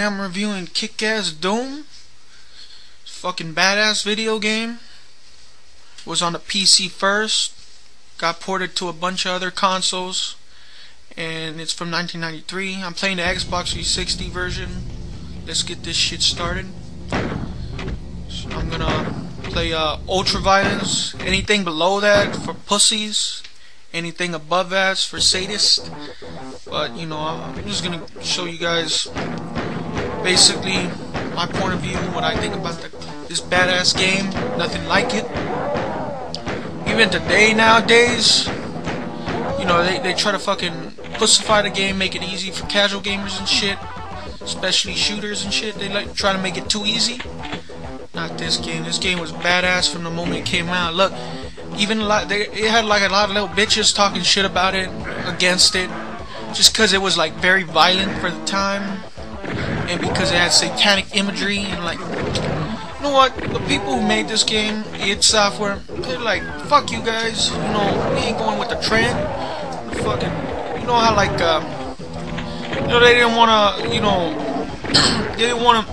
Today I'm reviewing Kick-Ass Doom. Fucking badass video game. Was on the PC first, got ported to a bunch of other consoles, and it's from 1993. I'm playing the Xbox 360 version. Let's get this shit started. So I'm gonna play Ultraviolence. Anything below that for pussies. Anything above that's for sadists. But you know, I'm just gonna show you guys basically my point of view, what I think about this badass game. Nothing like it. Even today, nowadays, you know, they try to fucking pussify the game, make it easy for casual gamers and shit, especially shooters and shit. They like try to make it too easy. Not this game. This game was badass from the moment it came out. Look, even it had like a lot of little bitches talking shit about it, against it, just because it was like very violent for the time, and because it had satanic imagery and like. You know what? The people who made this game, id Software, they're like, fuck you guys. You know, we ain't going with the trend. Fucking, you know how like, you know, they didn't wanna, you know, they didn't wanna,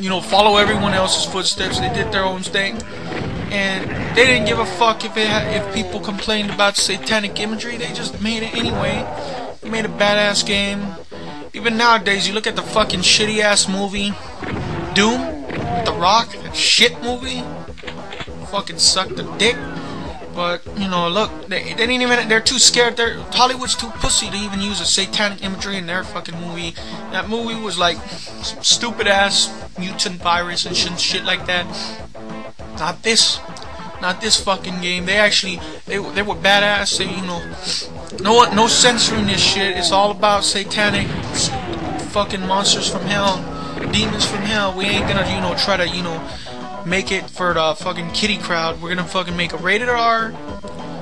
you know, follow everyone else's footsteps. They did their own thing, and they didn't give a fuck if people complained about satanic imagery. They just made it anyway. They made a badass game. Even nowadays, you look at the fucking shitty ass movie, Doom. The Rock, that shit movie, fucking sucked the dick. But you know, look, they didn't even. They're too scared. Hollywood's too pussy to even use a satanic imagery in their fucking movie. That movie was like some stupid ass mutant virus and shit like that. Not this fucking game. They actually they were badass. They, you know, no censoring this shit. It's all about satanic fucking monsters from hell. Demons from hell. We ain't gonna, you know, try to, you know, make it for the fucking kiddie crowd. We're gonna fucking make a rated R,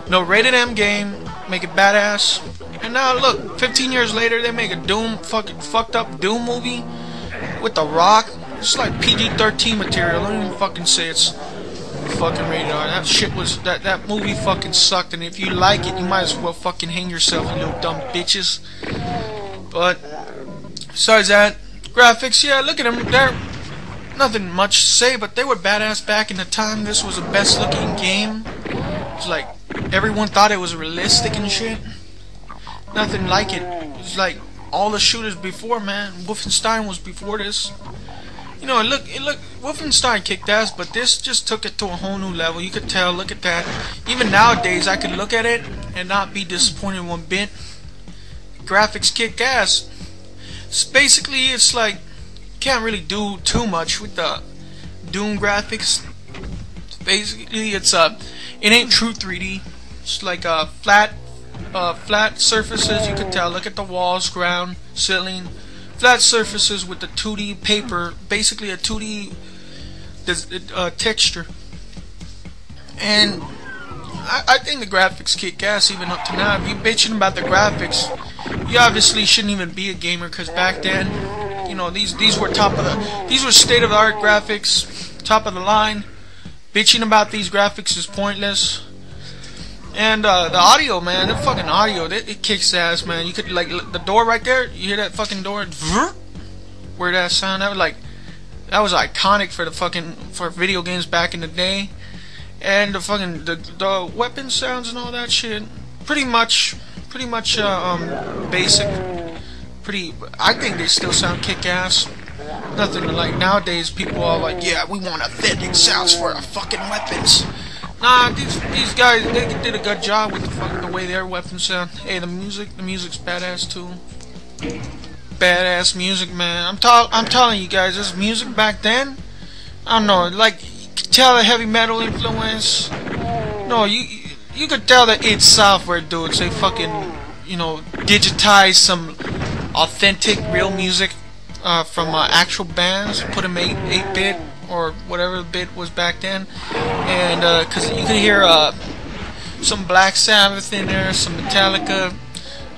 no rated M game, make it badass. And now look, 15 years later, they make a Doom, fucking fucked up Doom movie with The Rock. It's like PG-13 material. Don't even fucking say it's fucking rated R. That shit was, that movie fucking sucked. And if you like it, you might as well fucking hang yourself, you little dumb bitches. But besides that. Graphics, yeah, look at them. They're nothing much to say, but they were badass back in the time. This was the best looking game. It's like everyone thought it was realistic and shit. Nothing like it. It's like all the shooters before, man. Wolfenstein was before this. You know, look, Wolfenstein kicked ass, but this just took it to a whole new level. You could tell. Look at that. Even nowadays, I could look at it and not be disappointed one bit. Graphics kick ass. Basically, it's like can't really do too much with the Doom graphics. Basically, it ain't true 3D. It's like flat surfaces. You can tell. Look at the walls, ground, ceiling, flat surfaces with the 2D paper. Basically, a 2D texture. And I think the graphics kick ass even up to now. If you're bitching about the graphics, you obviously shouldn't even be a gamer, because back then, you know, these were these were state-of-the-art graphics, top of the line. Bitching about these graphics is pointless. And the audio, man, the fucking audio, it kicks ass, man. You could like the door right there. You hear that fucking door? Where that sound? That was iconic for the fucking video games back in the day. And the fucking the weapon sounds and all that shit, pretty much basic. I think they still sound kick-ass. Nothing like nowadays. People are like, yeah, we want authentic sounds for our fucking weapons. Nah, these guys, they did a good job with the way their weapons sound. Hey, the music's badass too. Badass music, man. I'm telling you guys, this music back then, I don't know, like. Tell the heavy metal influence. No, you could tell that id Software dudes. They fucking, you know, digitize some authentic real music from actual bands. Put them 8-bit or whatever the bit was back then, and cause you could hear some Black Sabbath in there, some Metallica.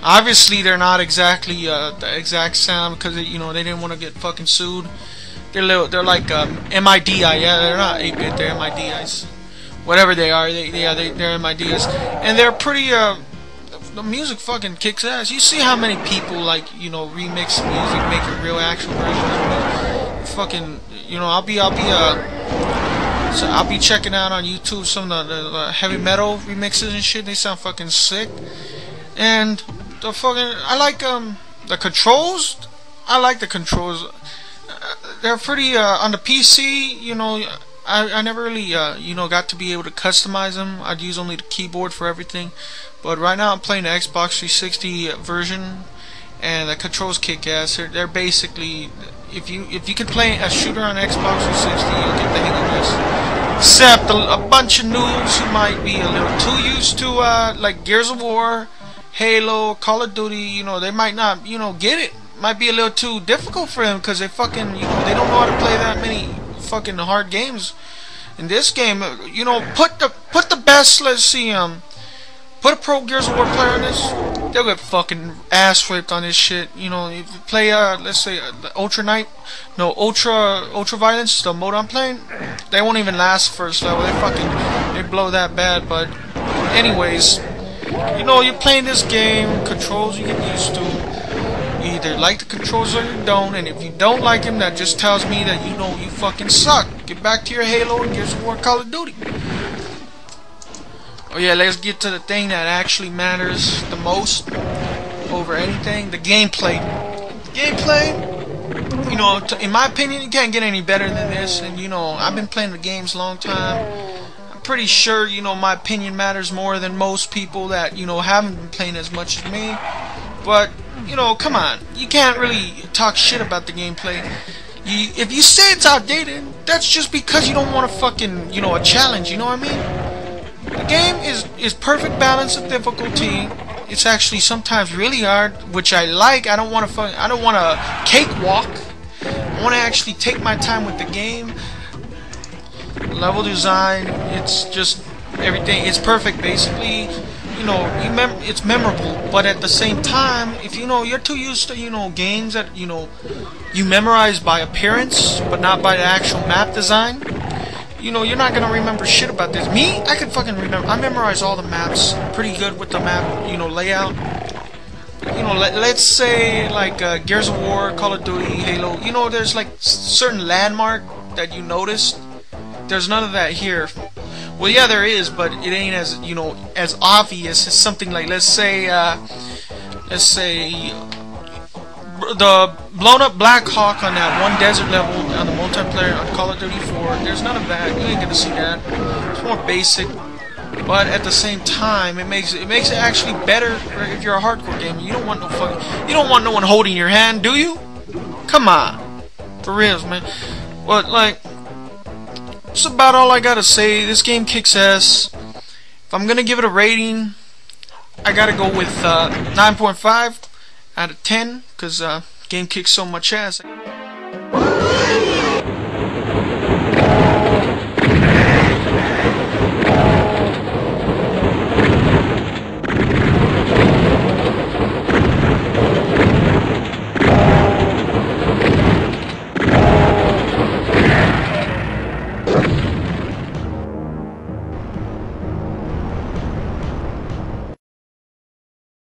Obviously, they're not exactly the exact sound, because you know, they didn't want to get fucking sued. They're like MIDI, yeah, they're not 8-bit, they're MIDIs. Whatever they are, they're MIDIs. And they're pretty the music fucking kicks ass. You see how many people like, you know, remix music, make a real actual version. Fucking, you know, I'll be checking out on YouTube some of the heavy metal remixes and shit. They sound fucking sick. And the fucking, I like the controls. I like the controls. They're pretty on the PC. You know, I never really you know, got to be able to customize them. I'd use only the keyboard for everything. But right now I'm playing the Xbox 360 version, and the controls kick ass. They're basically, if you can play a shooter on Xbox 360, you'll get the hang of this. Except a bunch of noobs who might be a little too used to like Gears of War, Halo, Call of Duty. You know, they might not, you know, get it. Might be a little too difficult for them because they fucking, you know, they don't know how to play that many fucking hard games. In this game, you know, put the best. Let's see, put a pro Gears of War player in this, they'll get fucking ass whipped on this shit. You know, if you play let's say Ultra Violence, the mode I'm playing, they won't even last first level. They blow that bad. But anyways, you know, you're playing this game, controls you get used to. You either like the controls or you don't, and if you don't like them, that just tells me that you know you fucking suck. Get back to your Halo and Gears of War, Call of Duty. Oh yeah, let's get to the thing that actually matters the most over anything, the gameplay. Gameplay, you know, in my opinion, you can't get any better than this. And you know, I've been playing the games a long time. I'm pretty sure, you know, my opinion matters more than most people that, you know, haven't been playing as much as me. But, you know, come on, you can't really talk shit about the gameplay. If you say it's outdated, that's just because you don't want a fucking, you know, a challenge, you know what I mean? The game is perfect balance of difficulty. It's actually sometimes really hard, which I like. I don't want a cakewalk. I want to actually take my time with the game. Level design, it's just everything. It's perfect, basically. You know, it's memorable, but at the same time, if you know you're too used to, you know, games that, you know, you memorize by appearance but not by the actual map design, you know, you're not gonna remember shit about this. Me, I can fucking remember. I memorize all the maps, pretty good with the map, you know, layout. You know, let's say like Gears of War, Call of Duty, Halo. You know, there's like certain landmark that you noticed. There's none of that here. Well, yeah, there is, but it ain't as, you know, as obvious as something like, let's say the blown up Black Hawk on that one desert level on the multiplayer on Call of Duty 4. There's none of that. You ain't gonna see that. It's more basic, but at the same time, it makes it actually better if you're a hardcore gamer. You don't want no one holding your hand, do you? Come on, for reals, man. But like, that's about all I gotta say. This game kicks ass. If I'm gonna give it a rating, I gotta go with 9.5 out of 10, because game kicks so much ass.